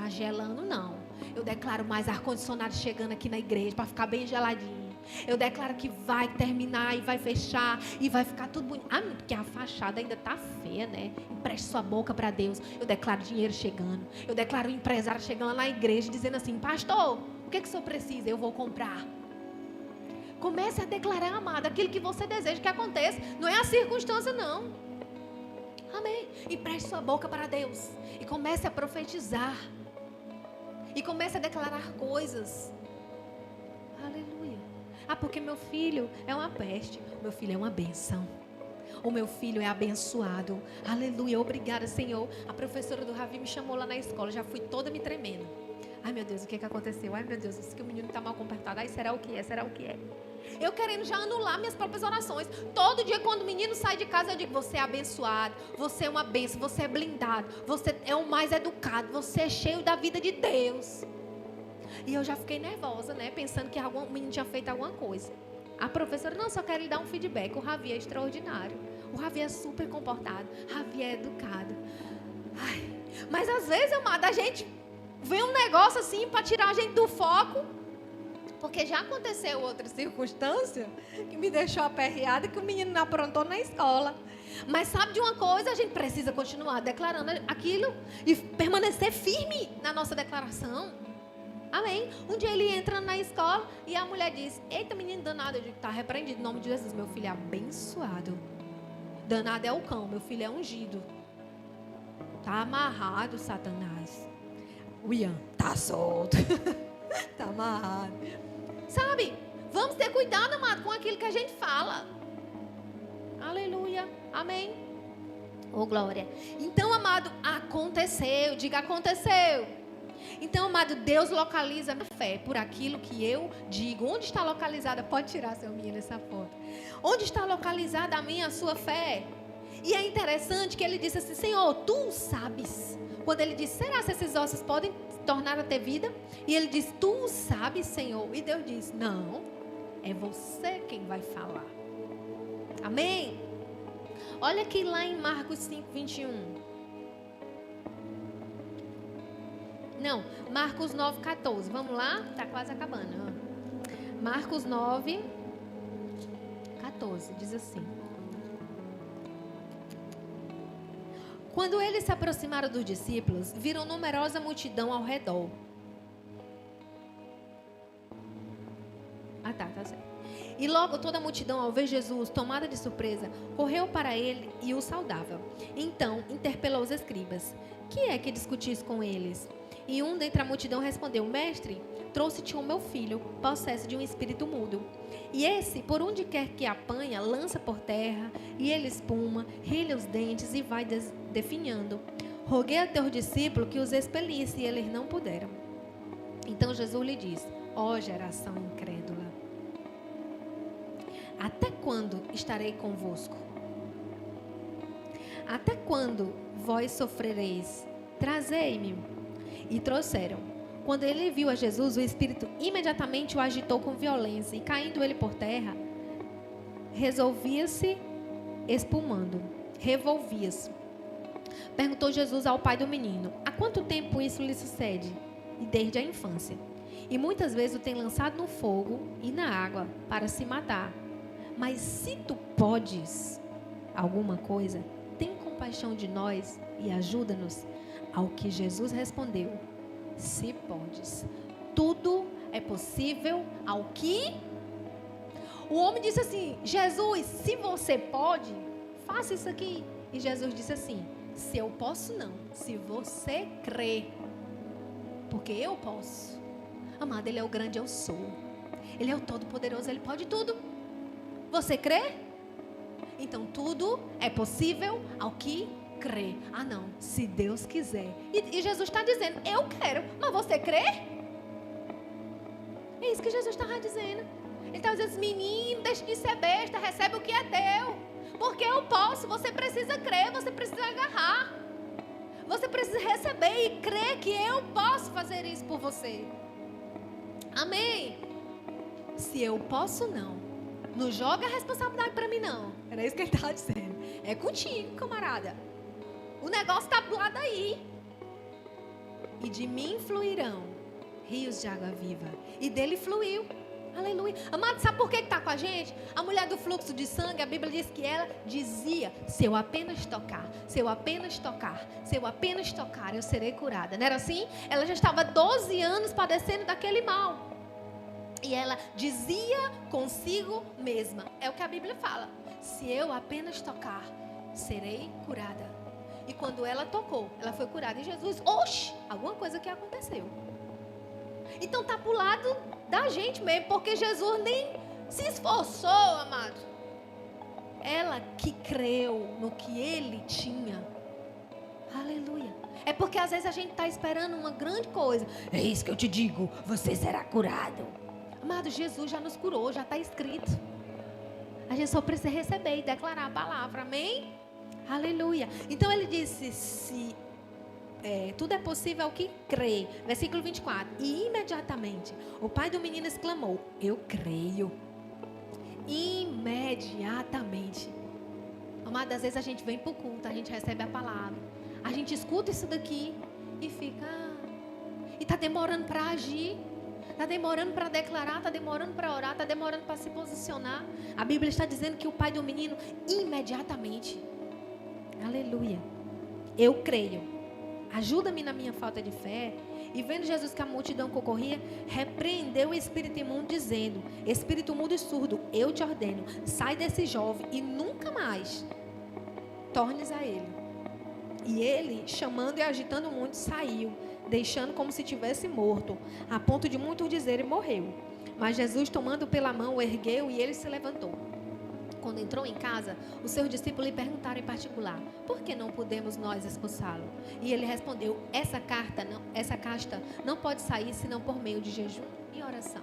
gelando, não. Eu declaro mais ar-condicionado chegando aqui na igreja para ficar bem geladinho. Eu declaro que vai terminar e vai fechar e vai ficar tudo bonito. Porque a fachada ainda tá feia, né? Empreste sua boca para Deus. Eu declaro dinheiro chegando. Eu declaro o empresário chegando lá na igreja dizendo assim: pastor, o que o senhor precisa? Eu vou comprar. Comece a declarar, amado, aquilo que você deseja que aconteça. Não é a circunstância, não. Amém. Empreste sua boca para Deus. E comece a profetizar. E comece a declarar coisas. Aleluia. Porque meu filho é uma peste. Meu filho é uma bênção. O meu filho é abençoado. Aleluia. Obrigada, Senhor. A professora do Ravi me chamou lá na escola. Já fui toda me tremendo. Ai, meu Deus, o que aconteceu? Ai, meu Deus, isso que o menino está mal comportado. Ai, será o que é? Será o que é? Eu querendo já anular minhas próprias orações. Todo dia quando o menino sai de casa, eu digo: você é abençoado, você é uma bênção, você é blindado, você é o mais educado, você é cheio da vida de Deus. E eu já fiquei nervosa, né? Pensando que o menino tinha feito alguma coisa. A professora: não, só quero lhe dar um feedback. O Ravi é extraordinário. O Ravi é super comportado. O Ravi é educado. Ai, mas às vezes, amada, a gente vem um negócio assim para tirar a gente do foco. Porque já aconteceu outra circunstância que me deixou aperreada, que o menino não aprontou na escola. Mas sabe de uma coisa? A gente precisa continuar declarando aquilo e permanecer firme na nossa declaração. Amém? Um dia ele entra na escola e a mulher diz: eita, menino danado. Eu digo: está repreendido em nome de Jesus. Meu filho é abençoado. Danado é o cão, meu filho é ungido. Está amarrado, Satanás. O Ian está solto. Está amarrado. Sabe? Vamos ter cuidado, amado, com aquilo que a gente fala. Aleluia. Amém. Oh, glória. Então, amado, aconteceu. Diga, aconteceu. Então, amado, Deus localiza a minha fé por aquilo que eu digo. Onde está localizada? Pode tirar, seu menino, essa foto. Onde está localizada a sua fé? E é interessante que ele disse assim, Senhor, tu sabes. Quando ele disse, será que esses ossos podem tornar a ter vida? E ele disse, tu sabes, Senhor. E Deus disse, não, é você quem vai falar. Amém? Olha aqui lá em Marcos 5, 21. Não, Marcos 9, 14. Vamos lá? Está quase acabando. Marcos 9, 14. Diz assim. Quando eles se aproximaram dos discípulos, viram numerosa multidão ao redor. Tá certo. E logo toda a multidão, ao ver Jesus, tomada de surpresa, correu para ele e o saudava. Então interpelou os escribas. Que é que discutis com eles? E um dentre a multidão respondeu, Mestre, trouxe-te o meu filho, possesso de um espírito mudo. E esse, por onde quer que apanha, lança por terra, e ele espuma, rilha os dentes e vai definhando. Roguei a teu discípulo que os expelisse, e eles não puderam. Então Jesus lhe disse, ó geração incrédula, até quando estarei convosco? Até quando vós sofrereis? Trazei-me. E trouxeram. Quando ele viu a Jesus, o Espírito imediatamente o agitou com violência, e caindo ele por terra, revolvia-se. Perguntou Jesus ao pai do menino, há quanto tempo isso lhe sucede? E desde a infância. E muitas vezes o tem lançado no fogo e na água para se matar. Mas se tu podes alguma coisa, tem compaixão de nós e ajuda-nos. Ao que Jesus respondeu, se podes, tudo é possível ao que... O homem disse assim, Jesus, se você pode, faça isso aqui. E Jesus disse assim, se eu posso não, se você crê, porque eu posso. Amado, ele é o grande eu sou. Ele é o todo-poderoso, ele pode tudo. Você crê? Então tudo é possível ao que crê. Ah não, se Deus quiser. E Jesus está dizendo, eu quero, mas você crê? É isso que Jesus estava dizendo. Ele estava dizendo, menino, deixa de ser besta, recebe o que é teu. Porque eu posso, você precisa crer, você precisa agarrar. Você precisa receber e crer que eu posso fazer isso por você. Amém? Se eu posso, não joga a responsabilidade para mim, não. Era isso que ele estava dizendo. É contigo, camarada. O negócio está do lado aí. E de mim fluirão rios de água viva. E dele fluiu. Aleluia. Amado, sabe por que está com a gente? A mulher do fluxo de sangue, a Bíblia diz que ela dizia, se eu apenas tocar, se eu apenas tocar, se eu apenas tocar, eu serei curada. Não era assim? Ela já estava 12 anos padecendo daquele mal. E ela dizia consigo mesma. É o que a Bíblia fala. Se eu apenas tocar, serei curada. E quando ela tocou, ela foi curada. E Jesus, oxe, alguma coisa que aconteceu. Então está para o lado da gente mesmo. Porque Jesus nem se esforçou, amado. Ela que creu no que ele tinha. Aleluia. É porque às vezes a gente está esperando uma grande coisa. É isso que eu te digo, você será curado. Amado, Jesus já nos curou, já está escrito. A gente só precisa receber e declarar a palavra, amém? Aleluia. Então ele disse, se tudo é possível ao que crê. Versículo 24. E imediatamente o pai do menino exclamou, eu creio. Imediatamente. Amado, às vezes a gente vem para o culto, a gente recebe a palavra, a gente escuta isso daqui e fica, e está demorando para agir. Está demorando para declarar, está demorando para orar, está demorando para se posicionar. A Bíblia está dizendo que o pai do menino, imediatamente. Aleluia. Eu creio. Ajuda-me na minha falta de fé. E vendo Jesus que a multidão concorria, repreendeu o espírito imundo, dizendo, espírito mudo e surdo, eu te ordeno, sai desse jovem e nunca mais tornes a ele. E ele, chamando e agitando muito, saiu, deixando como se tivesse morto, a ponto de muitos dizerem, morreu. Mas Jesus, tomando pela mão, o ergueu e ele se levantou. quando entrou em casa, os seus discípulos lhe perguntaram em particular: por que não podemos nós expulsá-lo? E ele respondeu: essa casta não pode sair senão por meio de jejum e oração.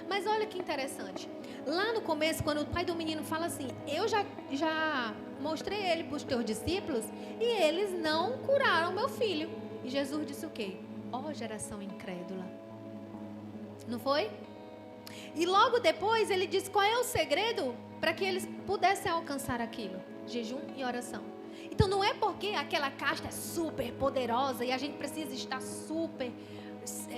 Mas olha que interessante. Lá no começo, quando o pai do menino fala assim: eu já mostrei ele para os teus discípulos e eles não curaram meu filho. E Jesus disse o quê? Ó, geração incrédula. Não foi? E logo depois ele diz qual é o segredo para que eles pudessem alcançar aquilo: jejum e oração. Então não é porque aquela casta é super poderosa e a gente precisa estar super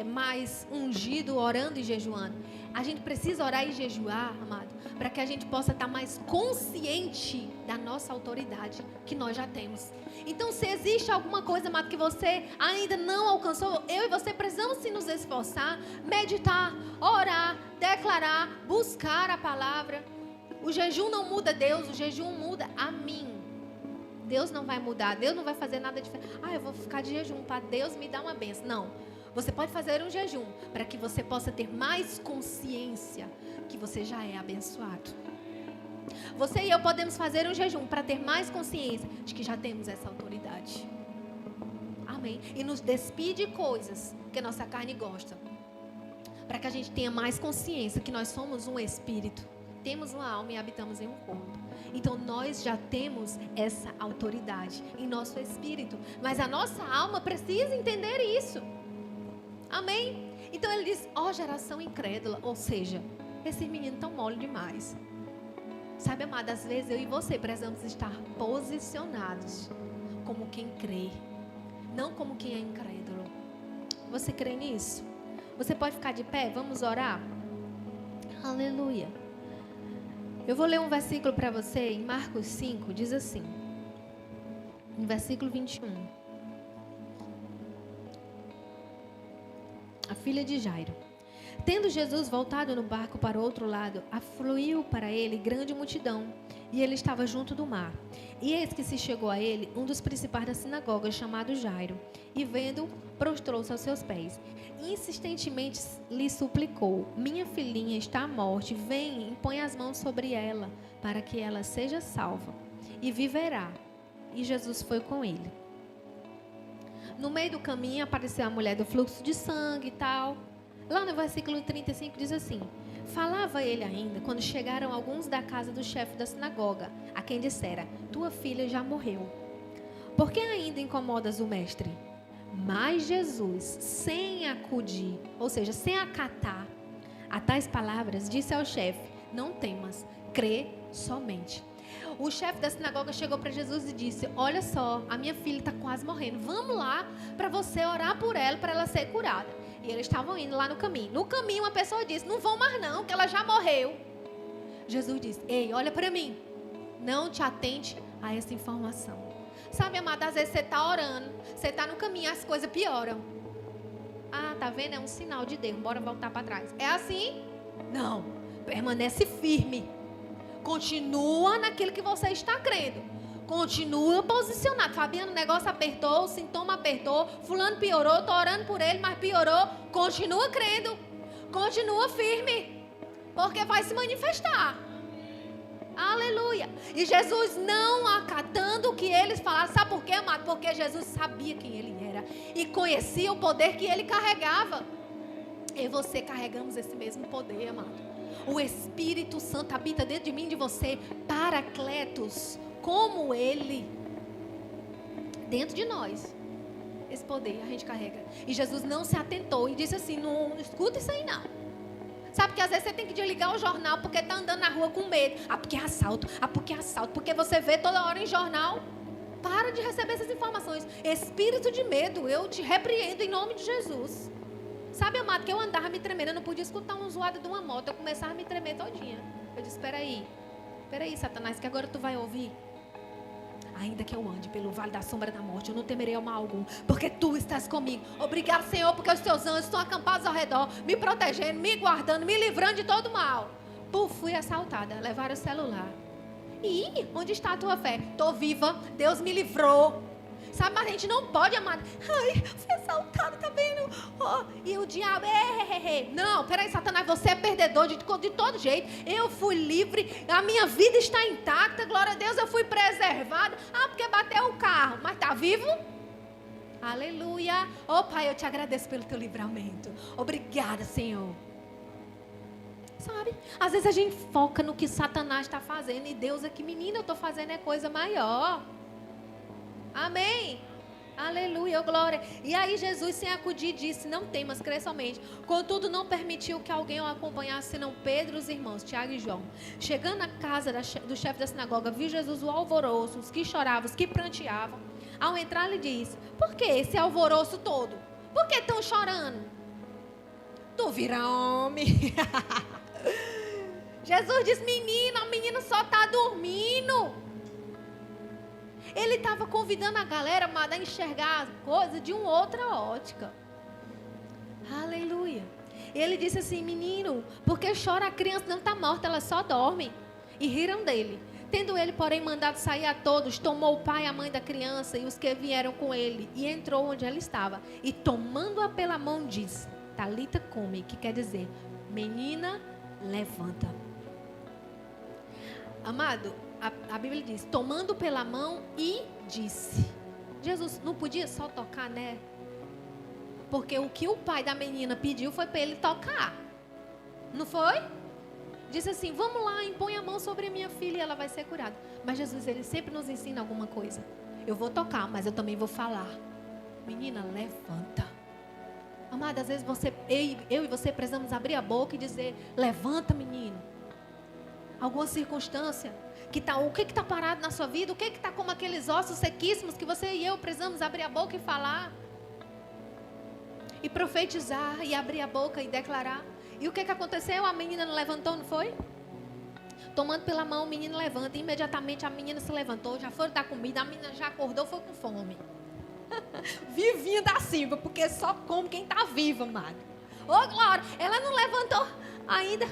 mais ungido, orando e jejuando. A gente precisa orar e jejuar, amado, para que a gente possa estar mais consciente da nossa autoridade que nós já temos. Então, se existe alguma coisa, amado, que você ainda não alcançou, eu e você precisamos sim nos esforçar, meditar, orar, declarar, buscar a palavra. O jejum não muda Deus, o jejum muda a mim. Deus não vai mudar, Deus não vai fazer nada diferente. Eu vou ficar de jejum para Deus me dar uma bênção. Não. Você pode fazer um jejum para que você possa ter mais consciência que você já é abençoado. Você e eu podemos fazer um jejum para ter mais consciência de que já temos essa autoridade. Amém? E nos despir de coisas que a nossa carne gosta. Para que a gente tenha mais consciência que nós somos um espírito. Temos uma alma e habitamos em um corpo. Então nós já temos essa autoridade em nosso espírito. Mas a nossa alma precisa entender isso. Amém? Então ele diz: ó, geração incrédula. Ou seja, esse menino tão mole demais. Sabe, amada, às vezes eu e você precisamos estar posicionados como quem crê, não como quem é incrédulo. Você crê nisso? Você pode ficar de pé? Vamos orar? Aleluia. Eu vou ler um versículo para você em Marcos 5, diz assim, em versículo 21. A filha de Jairo. Tendo Jesus voltado no barco para o outro lado, afluiu para ele grande multidão, e ele estava junto do mar. E eis que se chegou a ele um dos principais da sinagoga, chamado Jairo, e vendo, prostrou-se aos seus pés. Insistentemente lhe suplicou: minha filhinha está à morte, vem e põe as mãos sobre ela, para que ela seja salva, e viverá. E Jesus foi com ele. No meio do caminho apareceu a mulher do fluxo de sangue e tal. Lá no versículo 35 diz assim: falava ele ainda, quando chegaram alguns da casa do chefe da sinagoga, a quem dissera: tua filha já morreu. Por que ainda incomodas o mestre? Mas Jesus, sem acudir, ou seja, sem acatar a tais palavras, disse ao chefe: não temas, crê somente. O chefe da sinagoga chegou para Jesus e disse: olha só, a minha filha está quase morrendo. Vamos lá para você orar por ela, para ela ser curada. E eles estavam indo lá no caminho. No caminho uma pessoa disse: não vão mais não, que ela já morreu. Jesus disse: ei, olha para mim. Não te atente a essa informação. Sabe, amada, às vezes você está orando, você está no caminho, as coisas pioram. Tá vendo? É um sinal de Deus. Bora voltar para trás. É assim? Não. Permanece firme. Continua naquilo que você está crendo. Continua posicionado. Fabiano, o negócio apertou, o sintoma apertou, fulano piorou, estou orando por ele, mas piorou. Continua crendo. Continua firme. Porque vai se manifestar. Aleluia. E Jesus não acatando o que eles falaram. Sabe por quê, amado? Porque Jesus sabia quem ele era. E conhecia o poder que ele carregava. Eu e você carregamos esse mesmo poder, amado. O Espírito Santo habita dentro de mim e de você. Paracletos, como ele. Dentro de nós. Esse poder a gente carrega. E Jesus não se atentou e disse assim: não escuta isso aí não. Sabe que às vezes você tem que desligar o jornal porque está andando na rua com medo. Porque é assalto, porque é assalto. Porque você vê toda hora em jornal. Para de receber essas informações. Espírito de medo, eu te repreendo em nome de Jesus. Sabe, amado, que eu andava me tremendo. Eu não podia escutar um zoado de uma moto. Eu começava a me tremer todinha. Eu disse: peraí, Satanás, que agora tu vai ouvir. Ainda que eu ande pelo vale da sombra da morte, eu não temerei ao mal algum, porque tu estás comigo. Obrigado, Senhor, porque os teus anjos estão acampados ao redor, me protegendo, me guardando, me livrando de todo mal. Fui assaltada, levaram o celular. E onde está a tua fé? Estou viva, Deus me livrou. Sabe, mas a gente não pode, amado. Ai, fui assaltada, tá vendo? E o diabo, não, peraí, Satanás, você é perdedor de todo jeito. Eu fui livre, a minha vida está intacta, glória a Deus, eu fui preservada. Porque bateu o carro, mas está vivo? Aleluia. Pai, eu te agradeço pelo teu livramento. Obrigada, Senhor. Sabe? Às vezes a gente foca no que Satanás está fazendo. E Deus aqui, menina, eu estou fazendo é coisa maior. Amém. Aleluia, glória. E aí Jesus, sem acudir, disse: não temas, crê somente. Contudo, não permitiu que alguém o acompanhasse, senão Pedro, os irmãos, Tiago e João. Chegando à casa do chefe da sinagoga, viu Jesus o alvoroço, os que choravam, os que pranteavam. Ao entrar, lhe disse: por que esse alvoroço todo? Por que estão chorando? Tu vira homem. Jesus disse: menino, a menina só está dormindo. Ele estava convidando a galera, amada, a enxergar as coisas de uma outra ótica. Aleluia. Ele disse assim: menino, porque chora a criança? Não está morta, ela só dorme. E riram dele. Tendo ele, porém, mandado sair a todos, tomou o pai e a mãe da criança e os que vieram com ele, e entrou onde ela estava. E tomando-a pela mão, disse: Talita cumi, que quer dizer: menina, levanta. Amado, a Bíblia diz: tomando pela mão e disse. Jesus não podia só tocar, né? Porque o que o pai da menina pediu foi para ele tocar. Não foi? Disse assim: vamos lá, impõe a mão sobre a minha filha e ela vai ser curada. Mas Jesus, ele sempre nos ensina alguma coisa. Eu vou tocar, mas eu também vou falar. Menina, levanta. Amada, às vezes eu e você precisamos abrir a boca e dizer: levanta, menino. Alguma circunstância o que está parado na sua vida, o que está como aqueles ossos sequíssimos que você e eu precisamos abrir a boca e falar. E profetizar, e abrir a boca e declarar. E o que aconteceu? A menina não levantou, não foi? Tomando pela mão, o menino levanta. E imediatamente a menina se levantou, já foi dar comida, a menina já acordou, foi com fome. Vivinha da Silva, porque só come quem está vivo, amado. Ô, glória, ela não levantou ainda,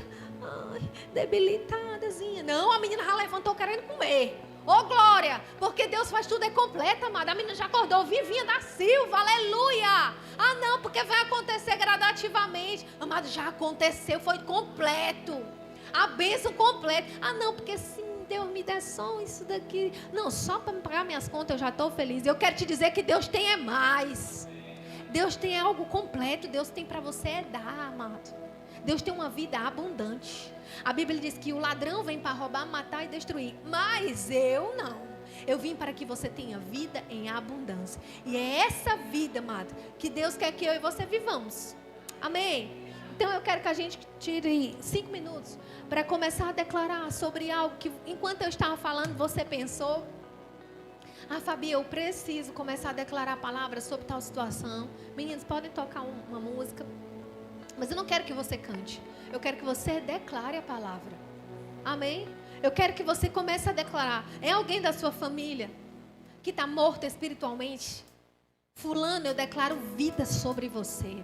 debilitadazinha. Não, a menina já levantou querendo comer. Ô, glória, porque Deus faz tudo, é completo, amada. A menina já acordou, vivinha da Silva, aleluia. Não, porque vai acontecer gradativamente. Amado, já aconteceu, foi completo. A bênção completa. Não, porque sim, Deus me der só isso daqui. Não, só para me pagar minhas contas eu já estou feliz. Eu quero te dizer que Deus tem é mais. Deus tem algo completo. Deus tem para você dar, amado. Deus tem uma vida abundante. A Bíblia diz que o ladrão vem para roubar, matar e destruir. Mas eu não. Eu vim para que você tenha vida em abundância. E é essa vida, amado, que Deus quer que eu e você vivamos. Amém? Então eu quero que a gente tire 5 minutos para começar a declarar sobre algo que, enquanto eu estava falando, você pensou: Fabi, eu preciso começar a declarar palavras sobre tal situação. Meninos, podem tocar uma música. Mas eu não quero que você cante. Eu quero que você declare a palavra. Amém? Eu quero que você comece a declarar. É alguém da sua família que está morto espiritualmente? Fulano, eu declaro vida sobre você.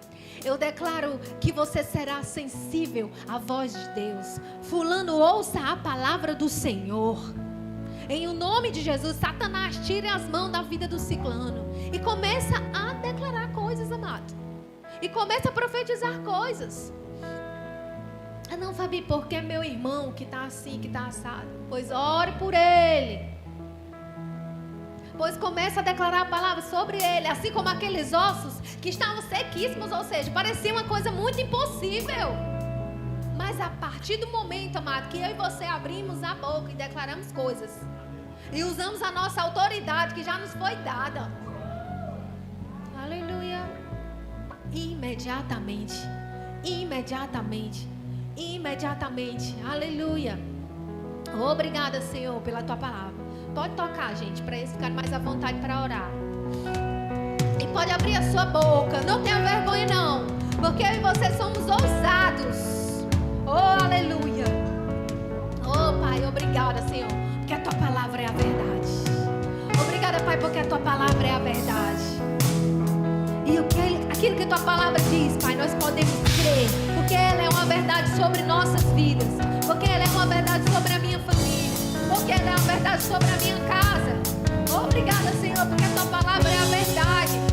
Eu declaro que você será sensível à voz de Deus. Fulano, ouça a palavra do Senhor. Em o nome de Jesus, Satanás, tire as mãos da vida do ciclano. E começa a declarar coisas, amado. E começa a profetizar coisas. Não, Fabi, porque é meu irmão que está assim, que está assado. Pois ore por ele. Pois começa a declarar a palavra sobre ele. Assim como aqueles ossos que estavam sequíssimos, ou seja, parecia uma coisa muito impossível. Mas a partir do momento, amado, que eu e você abrimos a boca e declaramos coisas. E usamos a nossa autoridade que já nos foi dada. Aleluia. Imediatamente, aleluia. Obrigada, Senhor, pela tua palavra. Pode tocar, gente, para eles ficarem mais à vontade para orar. E pode abrir a sua boca, não tenha vergonha não, porque eu e você somos ousados. Oh, aleluia. Oh, Pai, obrigada, Senhor, porque a tua palavra é a verdade. Obrigada, Pai, porque a tua palavra é a verdade. E aquilo que a tua palavra diz, Pai, nós podemos crer, porque ela é uma verdade sobre nossas vidas, porque ela é uma verdade sobre a minha família, porque ela é uma verdade sobre a minha casa. Obrigada, Senhor, porque a tua palavra é a verdade.